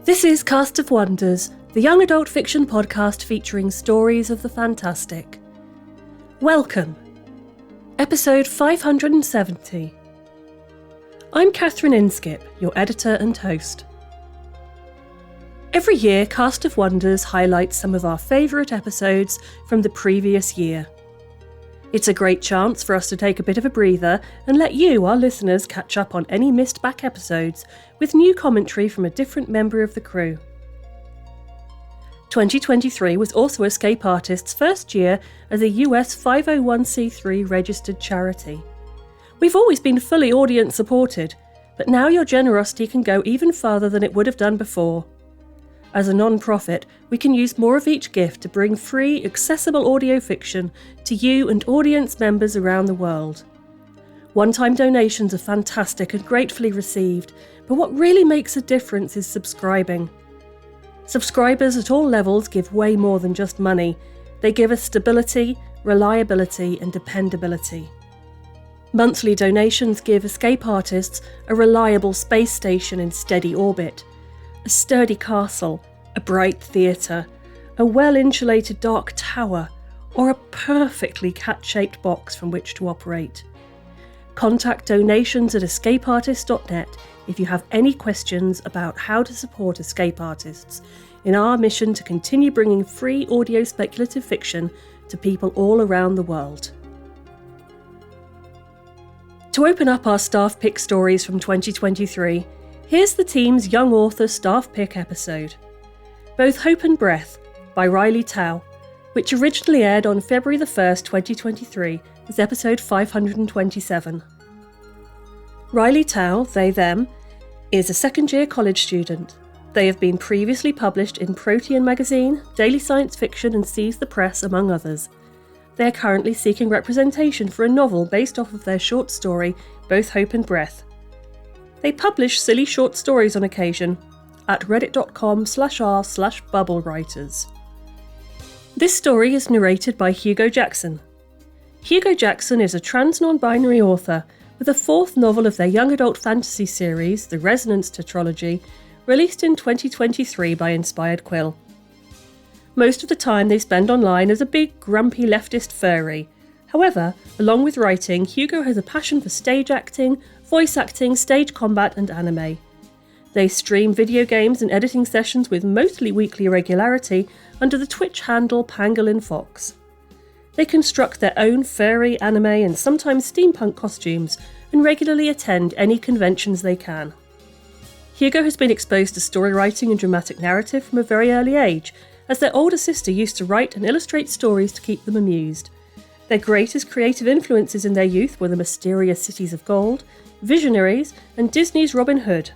This is Cast of Wonders, the young adult fiction podcast featuring stories of the fantastic. Welcome. Episode 570. I'm Catherine Inskip, your editor and host. Every year, Cast of Wonders highlights some of our favourite episodes from the previous year. It's a great chance for us to take a bit of a breather and let you, our listeners, catch up on any missed back episodes with new commentary from a different member of the crew. 2023 was also Escape Artists' first year as a US 501c3 registered charity. We've always been fully audience supported, but now your generosity can go even farther than it would have done before. As a non-profit, we can use more of each gift to bring free, accessible audio fiction to you and audience members around the world. One-time donations are fantastic and gratefully received, but what really makes a difference is subscribing. Subscribers at all levels give way more than just money. They give us stability, reliability, and dependability. Monthly donations give Escape Artists a reliable space station in steady orbit, a sturdy castle, a bright theatre, a well-insulated dark tower, or a perfectly cat-shaped box from which to operate. Contact donations at escapeartist.net if you have any questions about how to support Escape Artists in our mission to continue bringing free audio speculative fiction to people all around the world. To open up our staff pick stories from 2023, here's the team's Young Author Staff Pick episode. Both Hope and Breath by Riley Tao, which originally aired on February the 1st, 2023, as episode 527. Riley Tao, they, them, is a second-year college student. They have been previously published in Protean Magazine, Daily Science Fiction and Seize the Press, among others. They are currently seeking representation for a novel based off of their short story, Both Hope and Breath. They publish silly short stories on occasion at reddit.com/r/bubblewriters. This story is narrated by Hugo Jackson. Hugo Jackson is a trans non-binary author with a fourth novel of their young adult fantasy series, The Resonance Tetralogy, released in 2023 by Inspired Quill. Most of the time they spend online as a big, grumpy leftist furry. However, along with writing, Hugo has a passion for stage acting, voice acting, stage combat and anime. They stream video games and editing sessions with mostly weekly regularity under the Twitch handle Pangolin Fox. They construct their own furry, anime and sometimes steampunk costumes and regularly attend any conventions they can. Hugo has been exposed to story writing and dramatic narrative from a very early age, as their older sister used to write and illustrate stories to keep them amused. Their greatest creative influences in their youth were the mysterious Cities of Gold, Visionaries, and Disney's Robin Hood.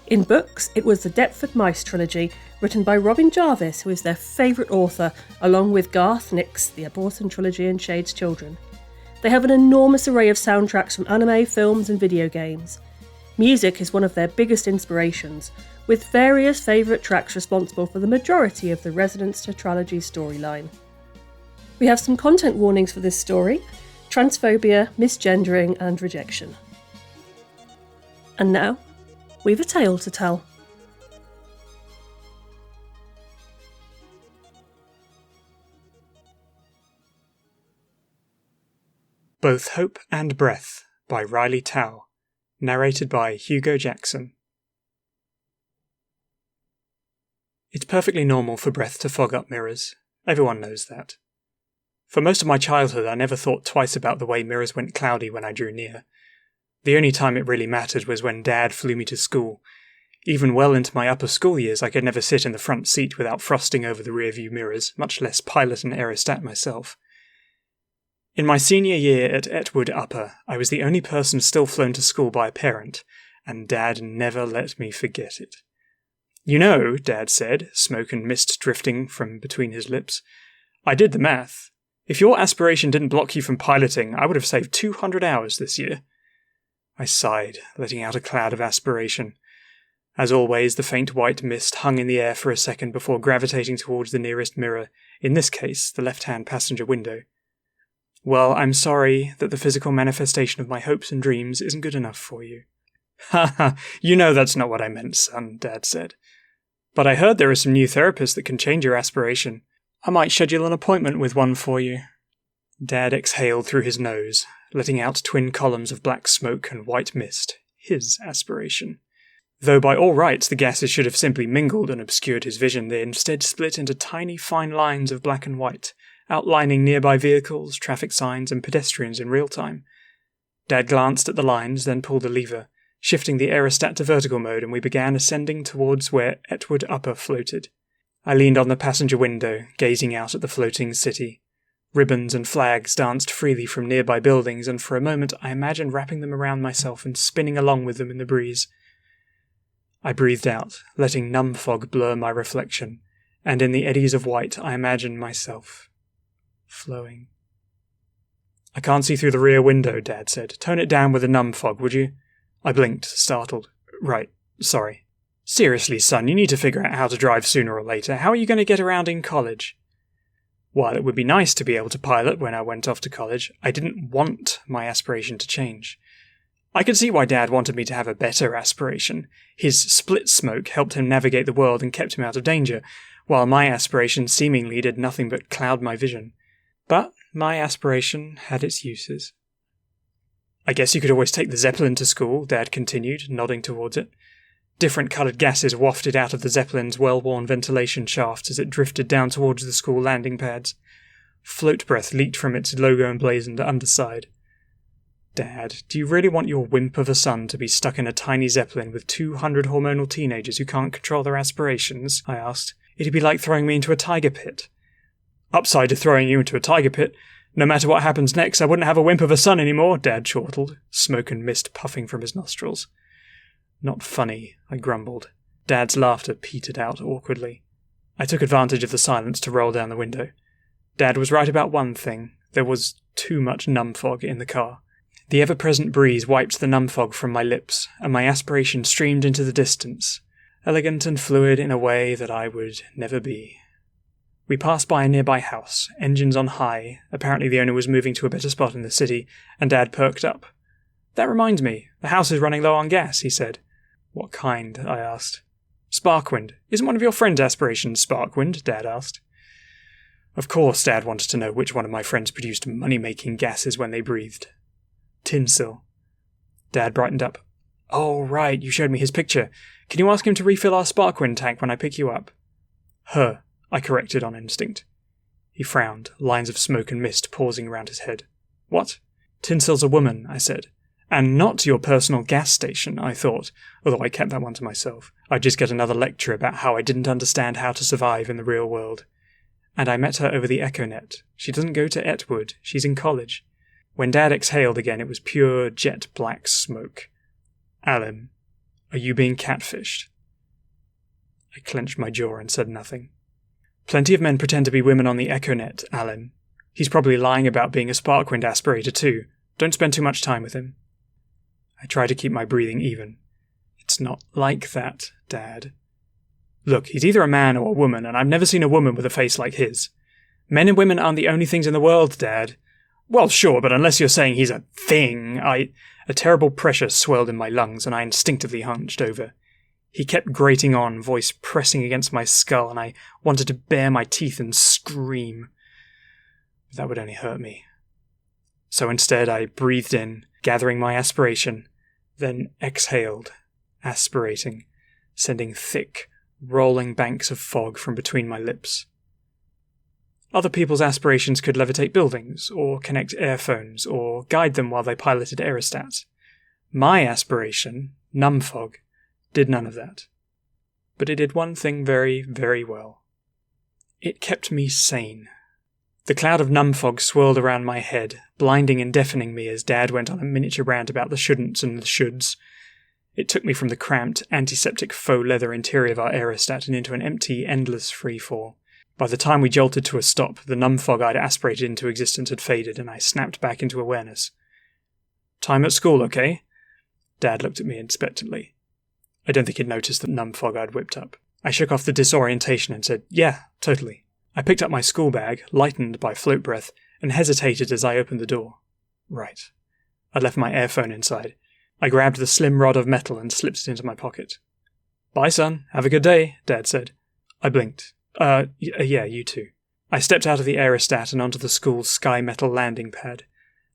In books, it was the Deptford Mice trilogy, written by Robin Jarvis, who is their favourite author, along with Garth Nix, the Aborton trilogy and Shade's Children. They have an enormous array of soundtracks from anime, films, and video games. Music is one of their biggest inspirations, with various favourite tracks responsible for the majority of the Resonance Tetralogy storyline. We have some content warnings for this story: transphobia, misgendering, and rejection. And now, we've a tale to tell. Both Hope and Breath by Riley Tao, narrated by Hugo Jackson. It's perfectly normal for breath to fog up mirrors. Everyone knows that. For most of my childhood, I never thought twice about the way mirrors went cloudy when I drew near. The only time it really mattered was when Dad flew me to school. Even well into my upper school years, I could never sit in the front seat without frosting over the rearview mirrors, much less pilot an aerostat myself. In my senior year at Etwood Upper, I was the only person still flown to school by a parent, and Dad never let me forget it. "You know," Dad said, smoke and mist drifting from between his lips, "I did the math. If your aspiration didn't block you from piloting, I would have saved 200 hours this year." I sighed, letting out a cloud of aspiration. As always, the faint white mist hung in the air for a second before gravitating towards the nearest mirror, in this case, the left-hand passenger window. "Well, I'm sorry that the physical manifestation of my hopes and dreams isn't good enough for you." "Ha ha, you know that's not what I meant, son," Dad said. But I heard there are some new therapists that can change your aspiration. I might schedule an appointment with one for you. Dad exhaled through his nose, letting out twin columns of black smoke and white mist. His aspiration. Though by all rights the gases should have simply mingled and obscured his vision, they instead split into tiny fine lines of black and white, outlining nearby vehicles, traffic signs, and pedestrians in real time. Dad glanced at the lines, then pulled a lever, shifting the aerostat to vertical mode, and we began ascending towards where Etwood Upper floated. I leaned on the passenger window, gazing out at the floating city. Ribbons and flags danced freely from nearby buildings, and for a moment I imagined wrapping them around myself and spinning along with them in the breeze. I breathed out, letting numb fog blur my reflection, and in the eddies of white I imagined myself flowing. I can't see through the rear window, Dad said. Tone it down with the numb fog, would you? I blinked, startled. Right, sorry. Seriously, son, you need to figure out how to drive sooner or later. How are you going to get around in college? While it would be nice to be able to pilot when I went off to college, I didn't want my aspiration to change. I could see why Dad wanted me to have a better aspiration. His split smoke helped him navigate the world and kept him out of danger, while my aspiration seemingly did nothing but cloud my vision. But my aspiration had its uses. I guess you could always take the Zeppelin to school, Dad continued, nodding towards it. Different coloured gases wafted out of the Zeppelin's well-worn ventilation shafts as it drifted down towards the school landing pads. Float breath leaked from its logo-emblazoned underside. Dad, do you really want your wimp of a son to be stuck in a tiny Zeppelin with 200 hormonal teenagers who can't control their aspirations? I asked. It'd be like throwing me into a tiger pit. Upside to throwing you into a tiger pit. No matter what happens next, I wouldn't have a wimp of a son anymore, Dad chortled, smoke and mist puffing from his nostrils. Not funny, I grumbled. Dad's laughter petered out awkwardly. I took advantage of the silence to roll down the window. Dad was right about one thing. There was too much numb fog in the car. The ever-present breeze wiped the numb fog from my lips, and my aspiration streamed into the distance, elegant and fluid in a way that I would never be. We passed by a nearby house, engines on high. Apparently the owner was moving to a better spot in the city, and Dad perked up. That reminds me, the house is running low on gas, he said. What kind? I asked. Sparkwind. Isn't one of your friend's aspirations Sparkwind? Dad asked. Of course Dad wanted to know which one of my friends produced money-making gases when they breathed. Tinsel. Dad brightened up. Oh, right, you showed me his picture. Can you ask him to refill our Sparkwind tank when I pick you up? Her, I corrected on instinct. He frowned, lines of smoke and mist pausing around his head. What? Tinsel's a woman, I said. And not your personal gas station, I thought, although I kept that one to myself. I'd just get another lecture about how I didn't understand how to survive in the real world. And I met her over the EchoNet. She doesn't go to Etwood. She's in college. When Dad exhaled again, it was pure jet-black smoke. Alim, are you being catfished? I clenched my jaw and said nothing. Plenty of men pretend to be women on the EchoNet, Alim. He's probably lying about being a Sparkwind aspirator too. Don't spend too much time with him. I tried to keep my breathing even. It's not like that, Dad. Look, he's either a man or a woman, and I've never seen a woman with a face like his. Men and women aren't the only things in the world, Dad. Well, sure, but unless you're saying he's a thing, A terrible pressure swelled in my lungs, and I instinctively hunched over. He kept grating on, voice pressing against my skull, and I wanted to bare my teeth and scream. But that would only hurt me. So instead I breathed in, gathering my aspiration, then exhaled, aspirating, sending thick, rolling banks of fog from between my lips. Other people's aspirations could levitate buildings, or connect airphones, or guide them while they piloted aerostats. My aspiration, numb fog, did none of that. But it did one thing very, very well. It kept me sane. The cloud of numb fog swirled around my head, blinding and deafening me as Dad went on a miniature rant about the shouldn'ts and the shoulds. It took me from the cramped, antiseptic faux leather interior of our aerostat and into an empty, endless free-fall. By the time we jolted to a stop, the numb fog I'd aspirated into existence had faded, and I snapped back into awareness. Time at school, okay? Dad looked at me expectantly. I don't think he'd noticed the numb fog I'd whipped up. I shook off the disorientation and said, yeah, totally. I picked up my school bag, lightened by float breath, and hesitated as I opened the door. Right. I'd left my airphone inside. I grabbed the slim rod of metal and slipped it into my pocket. Bye, son. Have a good day, Dad said. I blinked. Yeah, you too. I stepped out of the aerostat and onto the school's sky metal landing pad.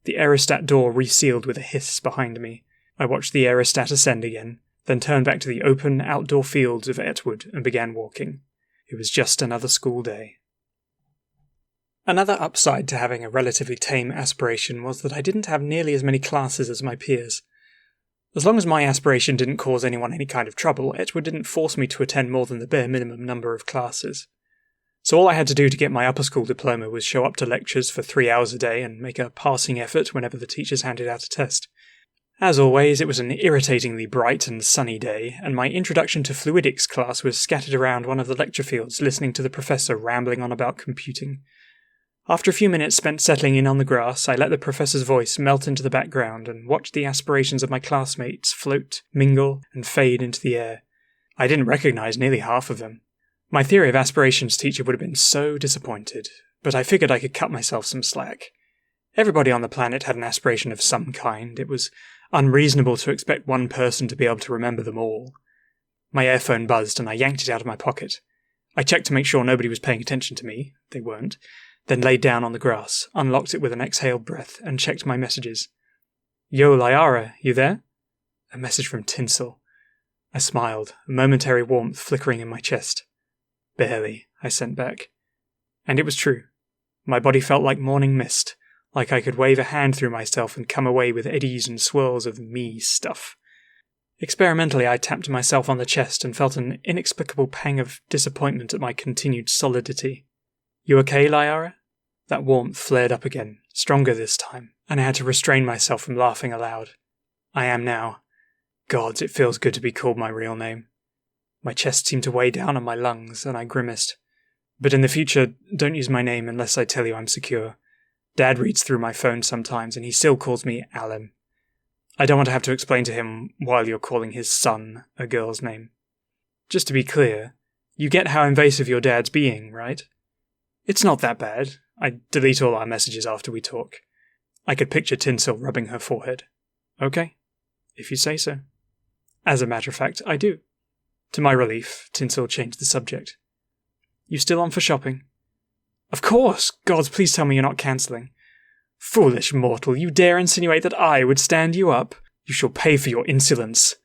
The aerostat door resealed with a hiss behind me. I watched the aerostat ascend again, then turned back to the open, outdoor fields of Etwood and began walking. It was just another school day. Another upside to having a relatively tame aspiration was that I didn't have nearly as many classes as my peers. As long as my aspiration didn't cause anyone any kind of trouble, Etwood didn't force me to attend more than the bare minimum number of classes. So all I had to do to get my upper school diploma was show up to lectures for 3 hours a day and make a passing effort whenever the teachers handed out a test. As always, it was an irritatingly bright and sunny day, and my introduction to fluidics class was scattered around one of the lecture fields listening to the professor rambling on about computing. After a few minutes spent settling in on the grass, I let the professor's voice melt into the background and watched the aspirations of my classmates float, mingle, and fade into the air. I didn't recognise nearly half of them. My theory of aspirations teacher would have been so disappointed, but I figured I could cut myself some slack. Everybody on the planet had an aspiration of some kind. It was unreasonable to expect one person to be able to remember them all. My earphone buzzed and I yanked it out of my pocket. I checked to make sure nobody was paying attention to me. They weren't. Then laid down on the grass, unlocked it with an exhaled breath, and checked my messages. Yo, Liara, you there? A message from Tinsel. I smiled, a momentary warmth flickering in my chest. Barely, I sent back. And it was true. My body felt like morning mist, like I could wave a hand through myself and come away with eddies and swirls of me stuff. Experimentally, I tapped myself on the chest and felt an inexplicable pang of disappointment at my continued solidity. You okay, Liara? That warmth flared up again, stronger this time, and I had to restrain myself from laughing aloud. I am now. Gods, it feels good to be called my real name. My chest seemed to weigh down on my lungs, and I grimaced. But in the future, don't use my name unless I tell you I'm secure. Dad reads through my phone sometimes, and he still calls me Alan. I don't want to have to explain to him why you're calling his son a girl's name. Just to be clear, you get how invasive your dad's being, right? It's not that bad. I delete all our messages after we talk. I could picture Tinsel rubbing her forehead. Okay, if you say so. As a matter of fact, I do. To my relief, Tinsel changed the subject. You still on for shopping? Of course! Gods, please tell me you're not cancelling. Foolish mortal, you dare insinuate that I would stand you up? You shall pay for your insolence.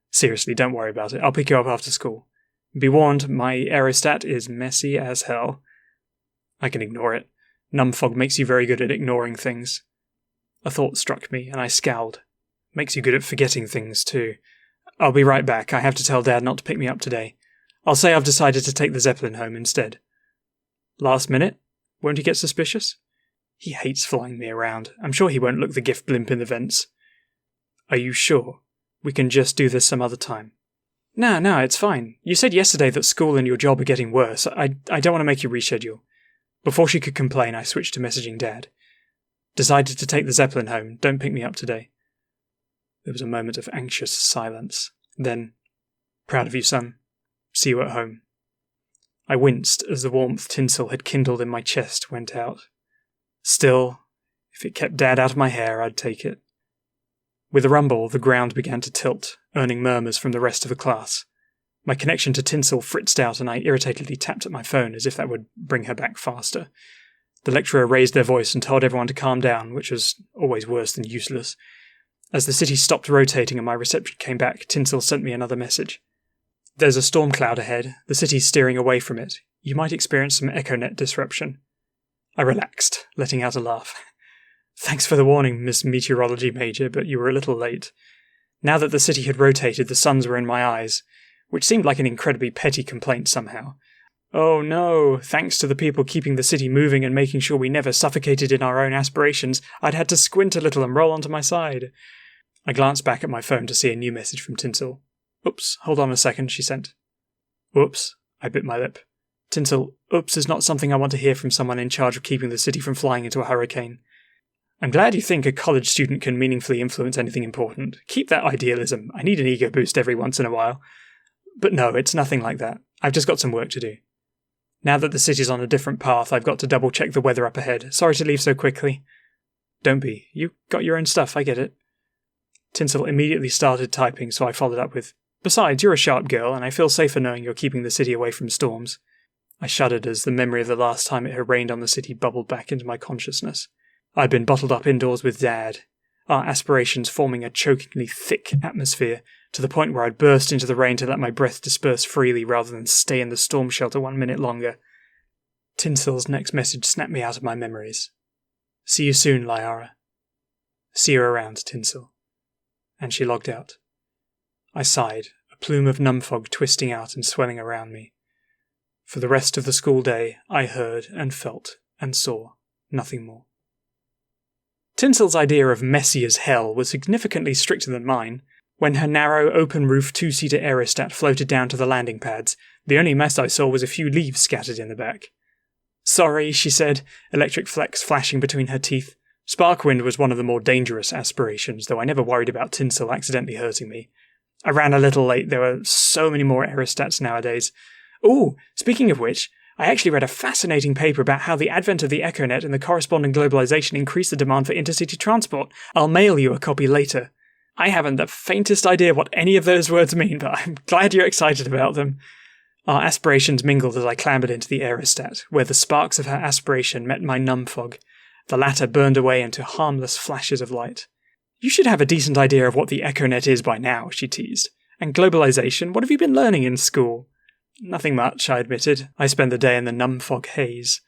Seriously, don't worry about it. I'll pick you up after school. Be warned, my aerostat is messy as hell. I can ignore it. Numfog makes you very good at ignoring things. A thought struck me, and I scowled. Makes you good at forgetting things, too. I'll be right back. I have to tell Dad not to pick me up today. I'll say I've decided to take the Zeppelin home instead. Last minute? Won't he get suspicious? He hates flying me around. I'm sure he won't look the gift blimp in the vents. Are you sure? We can just do this some other time. No, it's fine. You said yesterday that school and your job are getting worse. I don't want to make you reschedule. Before she could complain, I switched to messaging Dad. Decided to take the Zeppelin home. Don't pick me up today. There was a moment of anxious silence. Then, proud of you, son. See you at home. I winced as the warmth Tinsel had kindled in my chest went out. Still, if it kept Dad out of my hair, I'd take it. With a rumble, the ground began to tilt, earning murmurs from the rest of the class. My connection to Tinsel fritzed out and I irritatedly tapped at my phone as if that would bring her back faster. The lecturer raised their voice and told everyone to calm down, which was always worse than useless. As the city stopped rotating and my reception came back, Tinsel sent me another message. There's a storm cloud ahead. The city's steering away from it. You might experience some EchoNet disruption. I relaxed, letting out a laugh. Thanks for the warning, Miss Meteorology Major, but you were a little late. Now that the city had rotated, the suns were in my eyes, which seemed like an incredibly petty complaint somehow. Oh no, thanks to the people keeping the city moving and making sure we never suffocated in our own aspirations, I'd had to squint a little and roll onto my side. I glanced back at my phone to see a new message from Tinsel. Oops, hold on a second, she sent. Oops, I bit my lip. Tinsel, oops is not something I want to hear from someone in charge of keeping the city from flying into a hurricane. I'm glad you think a college student can meaningfully influence anything important. Keep that idealism. I need an ego boost every once in a while. But no, it's nothing like that. I've just got some work to do. Now that the city's on a different path, I've got to double-check the weather up ahead. Sorry to leave so quickly. Don't be. You got your own stuff, I get it. Tinsel immediately started typing, so I followed up with, Besides, you're a sharp girl, and I feel safer knowing you're keeping the city away from storms. I shuddered as the memory of the last time it had rained on the city bubbled back into my consciousness. I'd been bottled up indoors with Dad, our aspirations forming a chokingly thick atmosphere, to the point where I'd burst into the rain to let my breath disperse freely rather than stay in the storm shelter 1 minute longer. Tinsel's next message snapped me out of my memories. See you soon, Liara. See you around, Tinsel. And she logged out. I sighed, a plume of numb fog twisting out and swelling around me. For the rest of the school day, I heard and felt and saw nothing more. Tinsel's idea of messy as hell was significantly stricter than mine. When her narrow, open-roof two-seater aerostat floated down to the landing pads, the only mess I saw was a few leaves scattered in the back. Sorry, she said, electric flecks flashing between her teeth. Sparkwind was one of the more dangerous aspirations, though I never worried about Tinsel accidentally hurting me. I ran a little late, there were so many more aerostats nowadays. Ooh, speaking of which, I actually read a fascinating paper about how the advent of the EchoNet and the corresponding globalization increased the demand for intercity transport. I'll mail you a copy later. I haven't the faintest idea what any of those words mean, but I'm glad you're excited about them. Our aspirations mingled as I clambered into the aerostat, where the sparks of her aspiration met my numb fog. The latter burned away into harmless flashes of light. You should have a decent idea of what the EchoNet is by now, she teased. And globalization, what have you been learning in school? Nothing much, I admitted. I spent the day in the numb fog haze.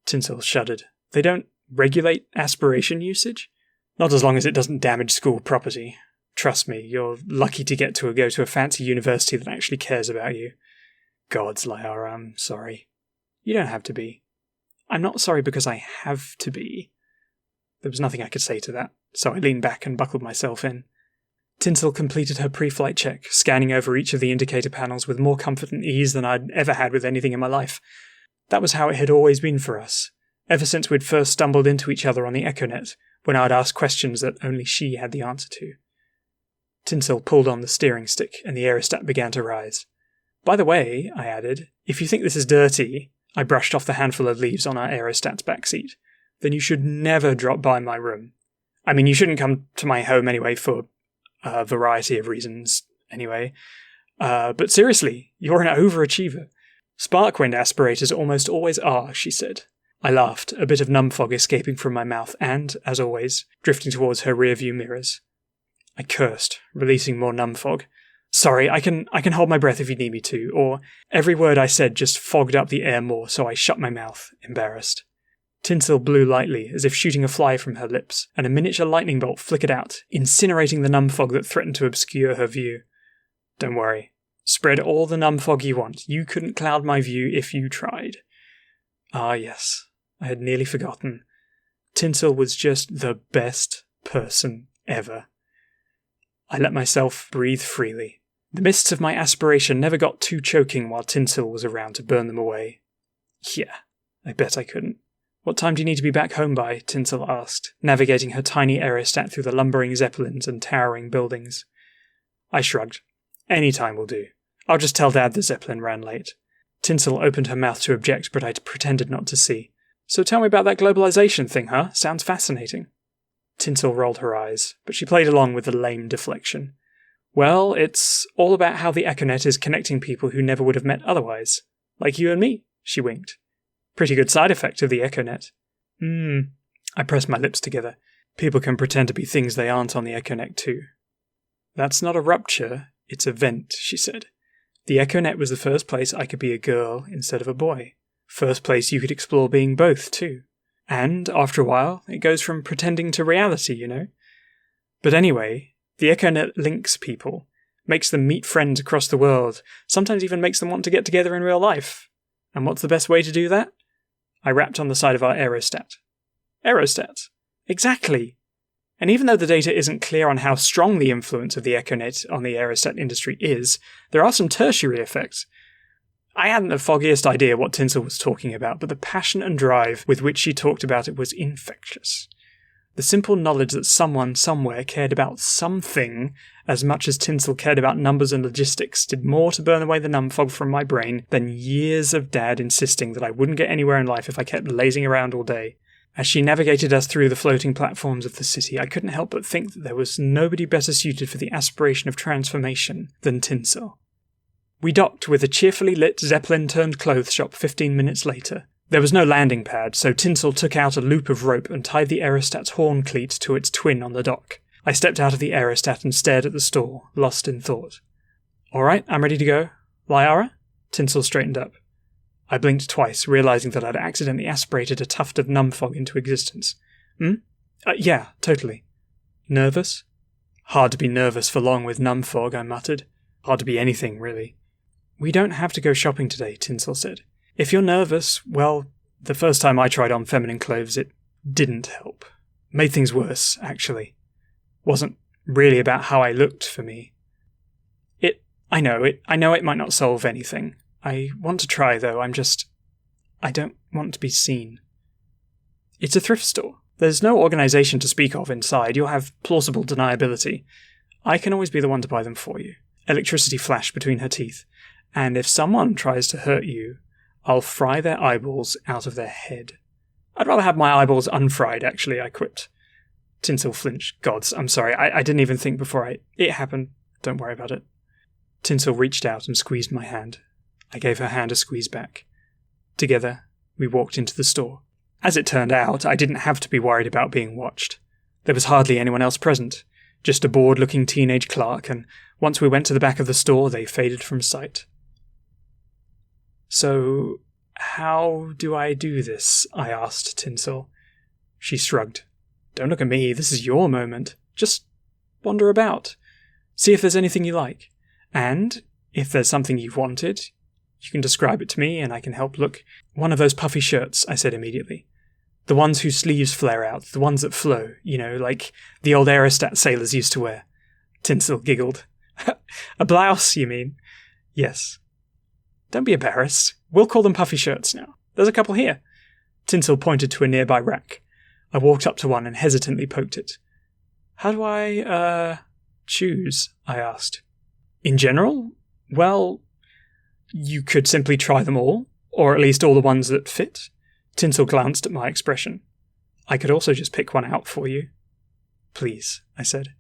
Tinsel shuddered. They don't regulate aspiration usage? Not as long as it doesn't damage school property. Trust me, you're lucky to go to a fancy university that actually cares about you. Gods, Liara, I'm sorry. You don't have to be. I'm not sorry because I have to be. There was nothing I could say to that, so I leaned back and buckled myself in. Tinsel completed her pre-flight check, scanning over each of the indicator panels with more comfort and ease than I'd ever had with anything in my life. That was how it had always been for us, ever since we'd first stumbled into each other on the EchoNet, when I'd ask questions that only she had the answer to. Tinsel pulled on the steering stick, and the aerostat began to rise. By the way, I added, if you think this is dirty, I brushed off the handful of leaves on our aerostat's backseat, then you should never drop by my room. I mean, you shouldn't come to my home anyway for a variety of reasons, anyway. But seriously, you're an overachiever. Sparkwind aspirators almost always are, she said. I laughed, a bit of numb fog escaping from my mouth and, as always, drifting towards her rear-view mirrors. I cursed, releasing more numb fog. Sorry, I can hold my breath if you need me to, or every word I said just fogged up the air more, so I shut my mouth, embarrassed. Tinsel blew lightly, as if shooting a fly from her lips, and a miniature lightning bolt flickered out, incinerating the numb fog that threatened to obscure her view. Don't worry. Spread all the numb fog you want. You couldn't cloud my view if you tried. Ah, yes. I had nearly forgotten. Tinsel was just the best person ever. I let myself breathe freely. The mists of my aspiration never got too choking while Tinsel was around to burn them away. Yeah, I bet I couldn't. What time do you need to be back home by? Tinsel asked, navigating her tiny aerostat through the lumbering zeppelins and towering buildings. I shrugged. Any time will do. I'll just tell Dad the zeppelin ran late. Tinsel opened her mouth to object, but I pretended not to see. So tell me about that globalization thing, huh? Sounds fascinating. Tinsel rolled her eyes, but she played along with a lame deflection. Well, it's all about how the EchoNet is connecting people who never would have met otherwise. Like you and me, she winked. Pretty good side effect of the EchoNet. I pressed my lips together. People can pretend to be things they aren't on the EchoNet too. That's not a rupture, it's a vent, she said. The EchoNet was the first place I could be a girl instead of a boy. First place you could explore being both, too. And, after a while, it goes from pretending to reality, you know? But anyway, the EchoNet links people, makes them meet friends across the world, sometimes even makes them want to get together in real life. And what's the best way to do that? I rapped on the side of our aerostat. Aerostat? Exactly! And even though the data isn't clear on how strong the influence of the EchoNet on the aerostat industry is, there are some tertiary effects. I hadn't the foggiest idea what Tinsel was talking about, but the passion and drive with which she talked about it was infectious. The simple knowledge that someone somewhere cared about something as much as Tinsel cared about numbers and logistics did more to burn away the numb fog from my brain than years of Dad insisting that I wouldn't get anywhere in life if I kept lazing around all day. As she navigated us through the floating platforms of the city, I couldn't help but think that there was nobody better suited for the aspiration of transformation than Tinsel. We docked with a cheerfully lit Zeppelin-turned-clothes shop 15 minutes later. There was no landing pad, so Tinsel took out a loop of rope and tied the aerostat's horn cleat to its twin on the dock. I stepped out of the aerostat and stared at the store, lost in thought. "All right, I'm ready to go. Liara?" Tinsel straightened up. I blinked twice, realizing that I'd accidentally aspirated a tuft of numfog into existence. Yeah, totally. Nervous? Hard to be nervous for long with numfog, I muttered. Hard to be anything, really. "We don't have to go shopping today," Tinsel said. "If you're nervous, well, the first time I tried on feminine clothes, it didn't help. Made things worse, actually. Wasn't really about how I looked for me. I know it might not solve anything. I want to try, though. I don't want to be seen. It's a thrift store. There's no organization to speak of inside. You'll have plausible deniability. I can always be the one to buy them for you." Electricity flashed between her teeth. "And if someone tries to hurt you, I'll fry their eyeballs out of their head." "I'd rather have my eyeballs unfried, actually," I quipped. Tinsel flinched. "Gods, I'm sorry. I didn't even think before It happened. Don't worry about it." Tinsel reached out and squeezed my hand. I gave her hand a squeeze back. Together, we walked into the store. As it turned out, I didn't have to be worried about being watched. There was hardly anyone else present, just a bored-looking teenage clerk, and once we went to the back of the store, they faded from sight. "So, how do I do this?" I asked Tinsel. She shrugged. "Don't look at me, this is your moment. Just wander about. See if there's anything you like. And, if there's something you've wanted, you can describe it to me and I can help look." "One of those puffy shirts," I said immediately. "The ones whose sleeves flare out, the ones that flow, like the old aerostat sailors used to wear." Tinsel giggled. "A blouse, you mean?" "Yes." "Don't be embarrassed. We'll call them puffy shirts now. There's a couple here." Tinsel pointed to a nearby rack. I walked up to one and hesitantly poked it. "How do I, choose?" I asked. "In general? Well, you could simply try them all, or at least all the ones that fit." Tinsel glanced at my expression. "I could also just pick one out for you." "Please," I said.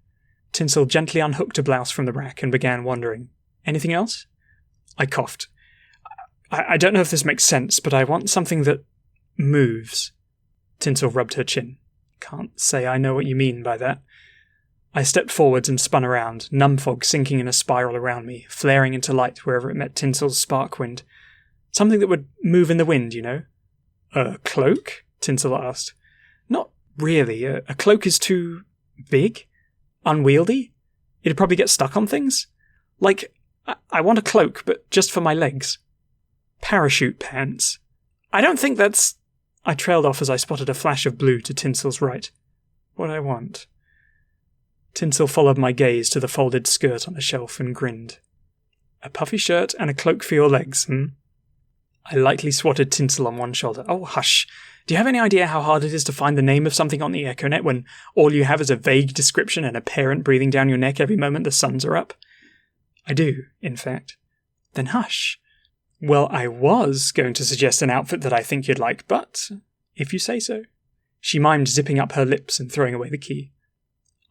Tinsel gently unhooked a blouse from the rack and began wondering. "Anything else?" I coughed. I don't know if this makes sense, but I want something that moves." Tinsel rubbed her chin. "Can't say I know what you mean by that." I stepped forwards and spun around, numfog sinking in a spiral around me, flaring into light wherever it met Tinsel's spark wind. Something that would move in the wind, "A cloak?" Tinsel asked. "Not really. A cloak is too big? Unwieldy? It'd probably get stuck on things. Like, I want a cloak, but just for my legs. Parachute pants. I don't think that's..." I trailed off as I spotted a flash of blue to Tinsel's right. "What I want." Tinsel followed my gaze to the folded skirt on a shelf and grinned. "A puffy shirt and a cloak for your legs, I lightly swatted Tinsel on one shoulder. "Oh, hush. Do you have any idea how hard it is to find the name of something on the EchoNet when all you have is a vague description and a parent breathing down your neck every moment the suns are up?" "I do, in fact." "Then hush." "Well, I was going to suggest an outfit that I think you'd like, but if you say so." She mimed zipping up her lips and throwing away the key.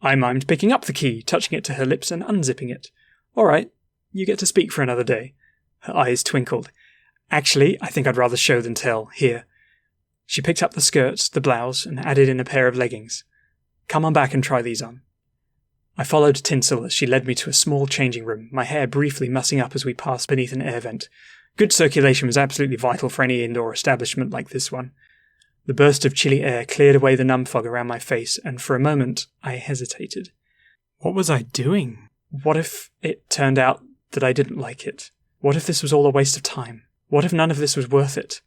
I mimed picking up the key, touching it to her lips and unzipping it. "All right, you get to speak for another day." Her eyes twinkled. "Actually, I think I'd rather show than tell. Here." She picked up the skirt, the blouse, and added in a pair of leggings. "Come on back and try these on." I followed Tinsel as she led me to a small changing room, my hair briefly mussing up as we passed beneath an air vent. Good circulation was absolutely vital for any indoor establishment like this one. The burst of chilly air cleared away the numfog around my face, and for a moment I hesitated. What was I doing? What if it turned out that I didn't like it? What if this was all a waste of time? What if none of this was worth it?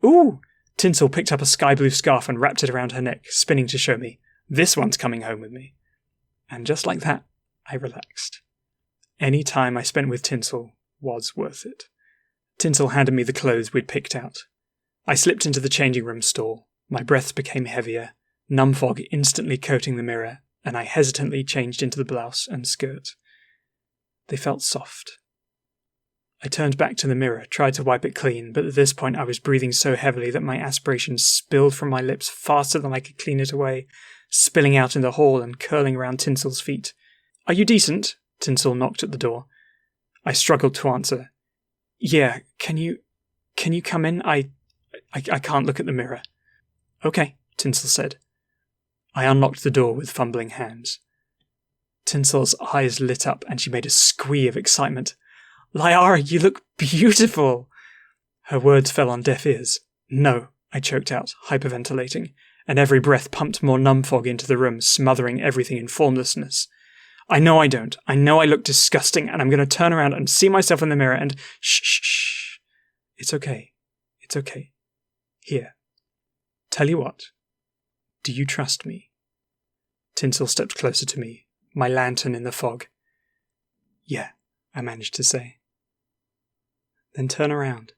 "Ooh!" Tinsel picked up a sky-blue scarf and wrapped it around her neck, spinning to show me. "This one's coming home with me." And just like that, I relaxed. Any time I spent with Tinsel was worth it. Tinsel handed me the clothes we'd picked out. I slipped into the changing room stall. My breaths became heavier, numfog instantly coating the mirror, and I hesitantly changed into the blouse and skirt. They felt soft. I turned back to the mirror, tried to wipe it clean, but at this point I was breathing so heavily that my aspiration spilled from my lips faster than I could clean it away, spilling out in the hall and curling around Tinsel's feet. "Are you decent?" Tinsel knocked at the door. I struggled to answer. "Yeah, can you come in? I can't look at the mirror." "Okay," Tinsel said. I unlocked the door with fumbling hands. Tinsel's eyes lit up and she made a squee of excitement. "Liara, you look beautiful!" Her words fell on deaf ears. "No," I choked out, hyperventilating, and every breath pumped more numb fog into the room, smothering everything in formlessness. "I know I don't. I know I look disgusting, and I'm going to turn around and see myself in the mirror and shh. It's okay. It's okay. Here. Tell you what. Do you trust me?" Tinsel stepped closer to me, my lantern in the fog. "Yeah," I managed to say. "Then turn around."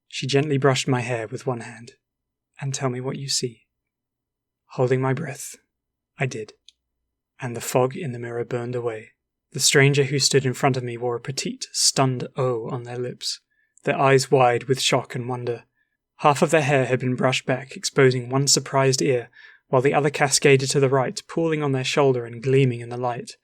She gently brushed my hair with one hand. "And tell me what you see." Holding my breath, I did. And the fog in the mirror burned away. The stranger who stood in front of me wore a petite, stunned O on their lips, their eyes wide with shock and wonder. Half of their hair had been brushed back, exposing one surprised ear, while the other cascaded to the right, pooling on their shoulder and gleaming in the light.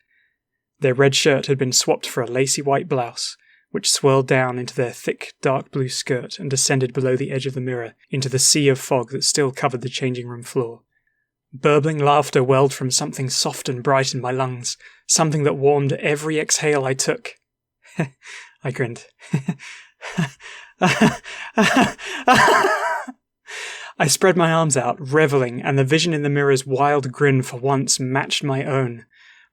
Their red shirt had been swapped for a lacy white blouse, which swirled down into their thick, dark blue skirt and descended below the edge of the mirror into the sea of fog that still covered the changing room floor. Burbling laughter welled from something soft and bright in my lungs, something that warmed every exhale I took. I grinned. I spread my arms out, reveling, and the vision in the mirror's wild grin for once matched my own.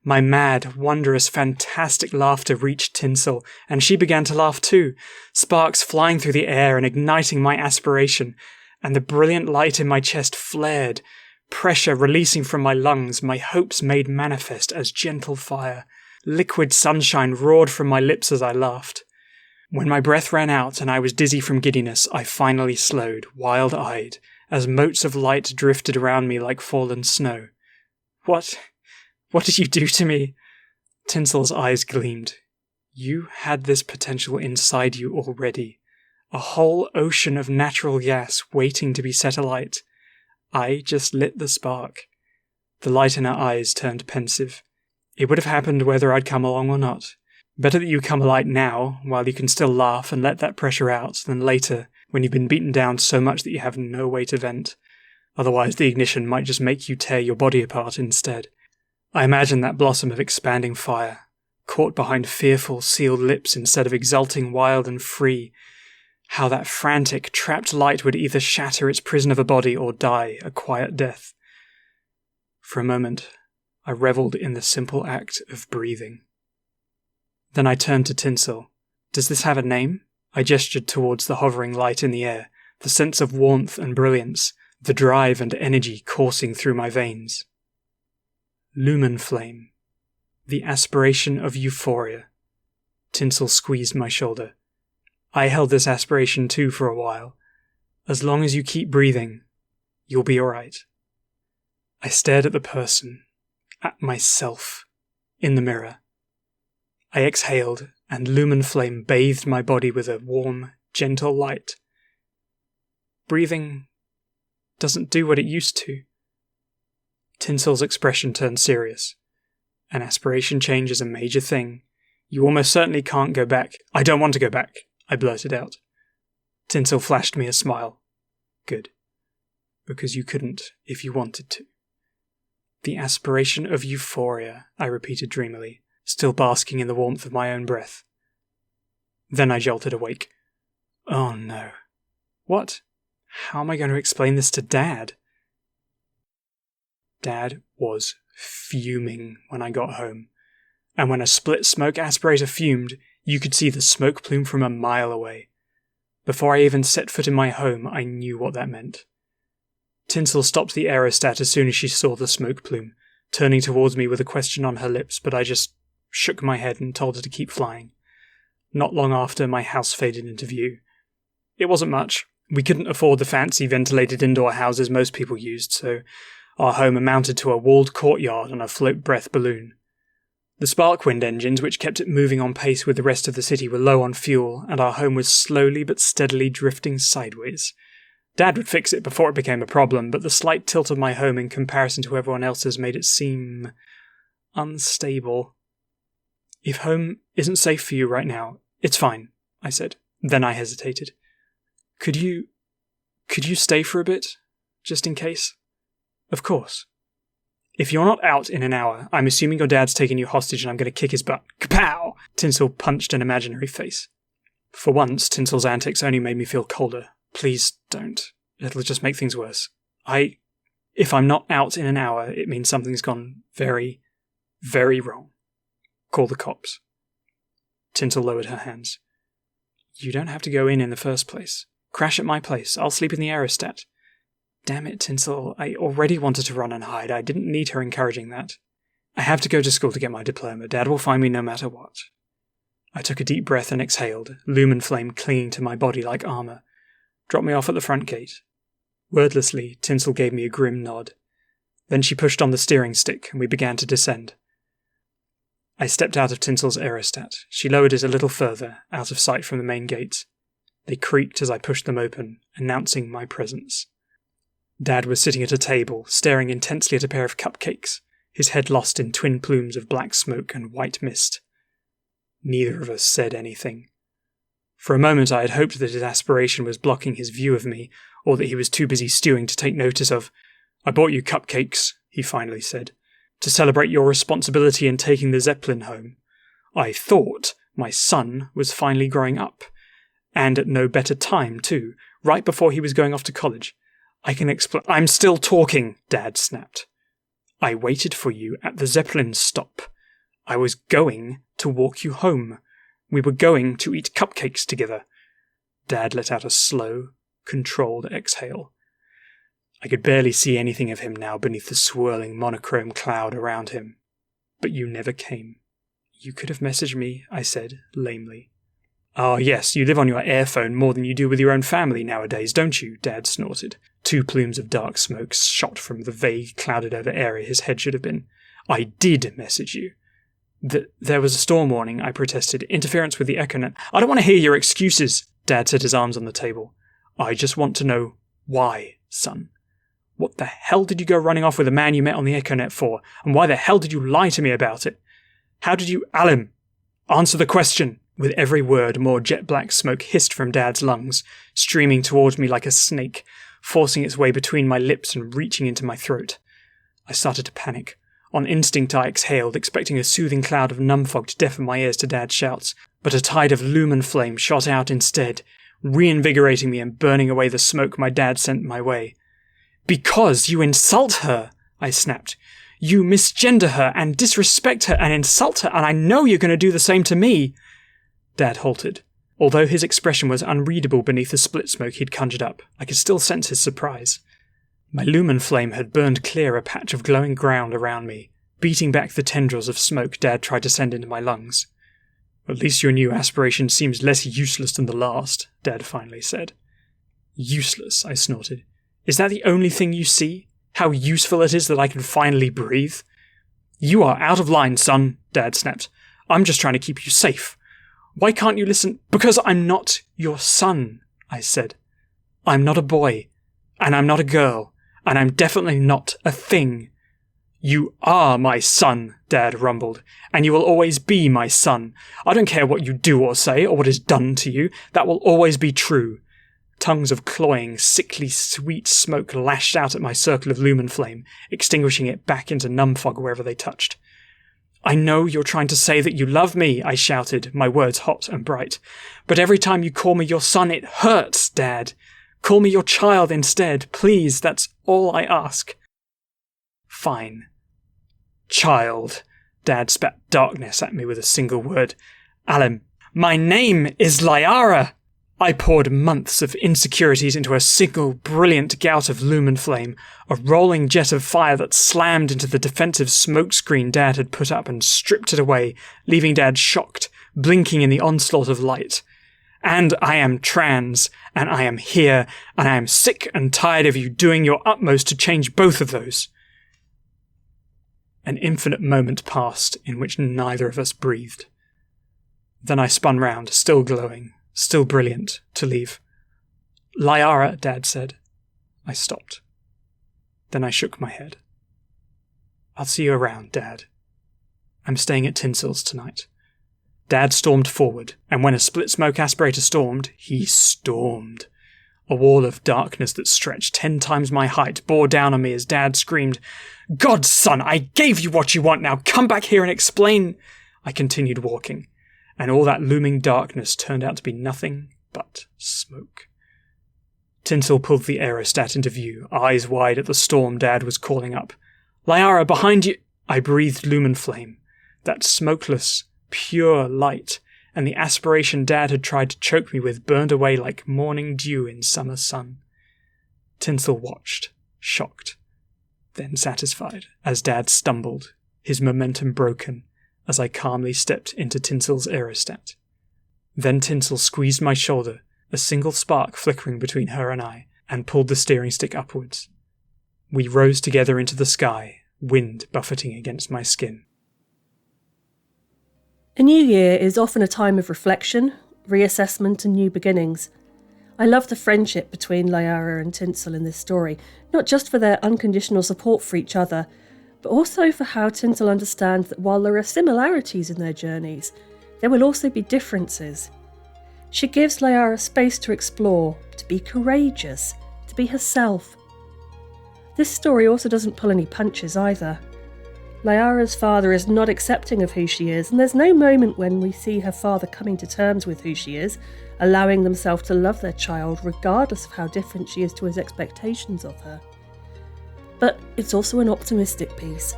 My mad, wondrous, fantastic laughter reached Tinsel, and she began to laugh too, sparks flying through the air and igniting my aspiration, and the brilliant light in my chest flared, pressure releasing from my lungs, my hopes made manifest as gentle fire. Liquid sunshine roared from my lips as I laughed. When my breath ran out and I was dizzy from giddiness, I finally slowed, wild-eyed, as motes of light drifted around me like fallen snow. What did you do to me?" Tinsel's eyes gleamed. "You had this potential inside you already. A whole ocean of natural gas waiting to be set alight. I just lit the spark." The light in her eyes turned pensive. "It would have happened whether I'd come along or not. Better that you come alight now, while you can still laugh and let that pressure out, than later, when you've been beaten down so much that you have no way to vent. Otherwise the ignition might just make you tear your body apart instead." I imagined that blossom of expanding fire, caught behind fearful, sealed lips instead of exulting, wild and free. How that frantic, trapped light would either shatter its prison of a body or die a quiet death. For a moment, I revelled in the simple act of breathing. Then I turned to Tinsel. "Does this have a name?" I gestured towards the hovering light in the air, the sense of warmth and brilliance, the drive and energy coursing through my veins. "Lumen flame. The aspiration of euphoria." Tinsel squeezed my shoulder. "I held this aspiration too for a while. As long as you keep breathing, you'll be alright." I stared at the person, at myself, in the mirror. I exhaled, and lumen flame bathed my body with a warm, gentle light. Breathing doesn't do what it used to. Tinsel's expression turned serious. "An aspiration change is a major thing. You almost certainly can't go back." "I don't want to go back," I blurted out. Tinsel flashed me a smile. "Good. Because you couldn't if you wanted to." "The aspiration of euphoria," I repeated dreamily, still basking in the warmth of my own breath. Then I jolted awake. Oh no. What? How am I going to explain this to Dad? Dad was fuming when I got home, and when a split smoke aspirator fumed, you could see the smoke plume from a mile away. Before I even set foot in my home, I knew what that meant. Tinsel stopped the aerostat as soon as she saw the smoke plume, turning towards me with a question on her lips, but I just shook my head and told her to keep flying. Not long after, my house faded into view. It wasn't much. We couldn't afford the fancy ventilated indoor houses most people used, so our home amounted to a walled courtyard and a float breath balloon. The spark-wind engines, which kept it moving on pace with the rest of the city, were low on fuel, and our home was slowly but steadily drifting sideways. Dad would fix it before it became a problem, but the slight tilt of my home in comparison to everyone else's made it seem unstable. If home isn't safe for you right now, it's fine, I said. Then I hesitated. Could you stay for a bit, just in case? Of course. If you're not out in an hour, I'm assuming your dad's taken you hostage and I'm going to kick his butt. Kapow! Tinsel punched an imaginary face. For once, Tinsel's antics only made me feel colder. Please don't. It'll just make things worse. If I'm not out in an hour, it means something's gone very, very wrong. Call the cops. Tinsel lowered her hands. You don't have to go in the first place. Crash at my place. I'll sleep in the aerostat. Damn it, Tinsel. I already wanted to run and hide. I didn't need her encouraging that. I have to go to school to get my diploma. Dad will find me no matter what. I took a deep breath and exhaled, lumen flame clinging to my body like armour. Dropped me off at the front gate. Wordlessly, Tinsel gave me a grim nod. Then she pushed on the steering stick, and we began to descend. I stepped out of Tinsel's aerostat. She lowered it a little further, out of sight from the main gates. They creaked as I pushed them open, announcing my presence. Dad was sitting at a table, staring intensely at a pair of cupcakes, his head lost in twin plumes of black smoke and white mist. Neither of us said anything. For a moment I had hoped that his aspiration was blocking his view of me, or that he was too busy stewing to take notice of. I bought you cupcakes, he finally said, to celebrate your responsibility in taking the Zeppelin home. I thought my son was finally growing up. And at no better time, too, right before he was going off to college. I can explain. I'm still talking, Dad snapped. I waited for you at the Zeppelin stop. I was going to walk you home. We were going to eat cupcakes together. Dad let out a slow, controlled exhale. I could barely see anything of him now beneath the swirling monochrome cloud around him. But you never came. You could have messaged me, I said, lamely. Ah, yes, you live on your airphone more than you do with your own family nowadays, don't you? Dad snorted. 2 plumes of dark smoke shot from the vague, clouded-over area his head should have been. I did message you. There was a storm warning, I protested. Interference with the EchoNet. I don't want to hear your excuses, Dad set his arms on the table. I just want to know why, son. What the hell did you go running off with a man you met on the EchoNet for? And why the hell did you lie to me about it? How did you... Alim, answer the question. With every word, more jet-black smoke hissed from Dad's lungs, streaming towards me like a snake, forcing its way between my lips and reaching into my throat. I started to panic. On instinct I exhaled, expecting a soothing cloud of numb fog to deafen my ears to Dad's shouts, but a tide of lumen flame shot out instead, reinvigorating me and burning away the smoke my dad sent my way. Because you insult her, I snapped. You misgender her and disrespect her and insult her, and I know you're going to do the same to me. Dad halted. Although his expression was unreadable beneath the split smoke he'd conjured up, I could still sense his surprise. My lumen flame had burned clear a patch of glowing ground around me, beating back the tendrils of smoke Dad tried to send into my lungs. At least your new aspiration seems less useless than the last, Dad finally said. Useless, I snorted. Is that the only thing you see? How useful it is that I can finally breathe? You are out of line, son, Dad snapped. I'm just trying to keep you safe. Why can't you listen? Because I'm not your son, I said. I'm not a boy, and I'm not a girl, and I'm definitely not a thing. You are my son, Dad rumbled, and you will always be my son. I don't care what you do or say, or what is done to you. That will always be true. Tongues of cloying, sickly, sweet smoke lashed out at my circle of lumen flame, extinguishing it back into numb fog wherever they touched. I know you're trying to say that you love me, I shouted, my words hot and bright. But every time you call me your son, it hurts, Dad. Call me your child instead, please, that's all I ask. Fine. Child. Dad spat darkness at me with a single word. Alim, my name is Liara! I poured months of insecurities into a single brilliant gout of lumen flame, a rolling jet of fire that slammed into the defensive smokescreen Dad had put up and stripped it away, leaving Dad shocked, blinking in the onslaught of light. And I am trans, and I am here, and I am sick and tired of you doing your utmost to change both of those. An infinite moment passed in which neither of us breathed. Then I spun round, still glowing, still brilliant, to leave. "Liara," Dad said. I stopped. Then I shook my head. "I'll see you around, Dad. I'm staying at Tinsel's tonight." Dad stormed forward, and when a split smoke aspirator stormed, he stormed. A wall of darkness that stretched 10 times my height bore down on me as Dad screamed, "God, son, I gave you what you want, now come back here and explain." I continued walking, and all that looming darkness turned out to be nothing but smoke. Tinsel pulled the aerostat into view, eyes wide at the storm Dad was calling up. "Liara, behind you!" I breathed lumen flame, that smokeless, pure light, and the aspiration Dad had tried to choke me with burned away like morning dew in summer sun. Tinsel watched, shocked, then satisfied, as Dad stumbled, his momentum broken, as I calmly stepped into Tinsel's aerostat. Then Tinsel squeezed my shoulder, a single spark flickering between her and I, and pulled the steering stick upwards. We rose together into the sky, wind buffeting against my skin. A new year is often a time of reflection, reassessment and new beginnings. I love the friendship between Liara and Tinsel in this story, not just for their unconditional support for each other, but also for how Tinsel understands that while there are similarities in their journeys, there will also be differences. She gives Liara space to explore, to be courageous, to be herself. This story also doesn't pull any punches either. Liara's father is not accepting of who she is, and there's no moment when we see her father coming to terms with who she is, allowing themselves to love their child regardless of how different she is to his expectations of her. But it's also an optimistic piece.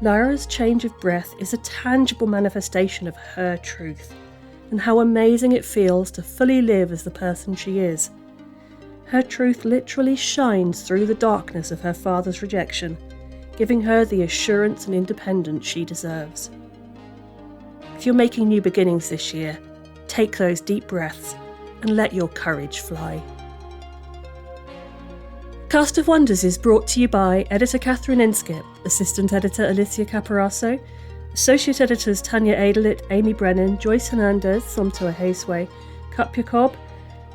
Liara's change of breath is a tangible manifestation of her truth, and how amazing it feels to fully live as the person she is. Her truth literally shines through the darkness of her father's rejection, giving her the assurance and independence she deserves. If you're making new beginnings this year, take those deep breaths and let your courage fly. Cast of Wonders is brought to you by Editor Catherine Inskip, Assistant Editor Alicia Caparasso, Associate Editors Tanya Adelit, Amy Brennan, Joyce Hernandez, Somtoa Hazeway, Cup Jacob,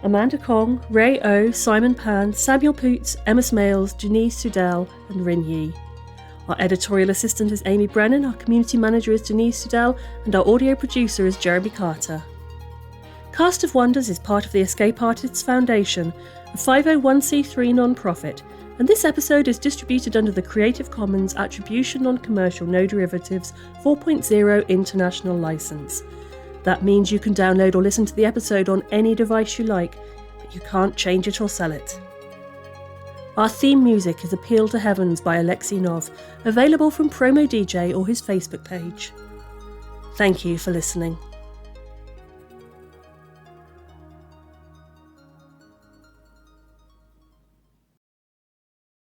Amanda Kong, Ray O, Simon Pan, Samuel Poots, Emma Smales, Janice Sudell and Rin Yi. Our editorial assistant is Amy Brennan, our community manager is Denise Sudell, and our audio producer is Jeremy Carter. Cast of Wonders is part of the Escape Artists Foundation, a 501c3 non-profit, and this episode is distributed under the Creative Commons Attribution Non-Commercial No Derivatives 4.0 International License. That means you can download or listen to the episode on any device you like, but you can't change it or sell it. Our theme music is Appeal to Heavens by Alexei Nov, available from Promo DJ or his Facebook page. Thank you for listening.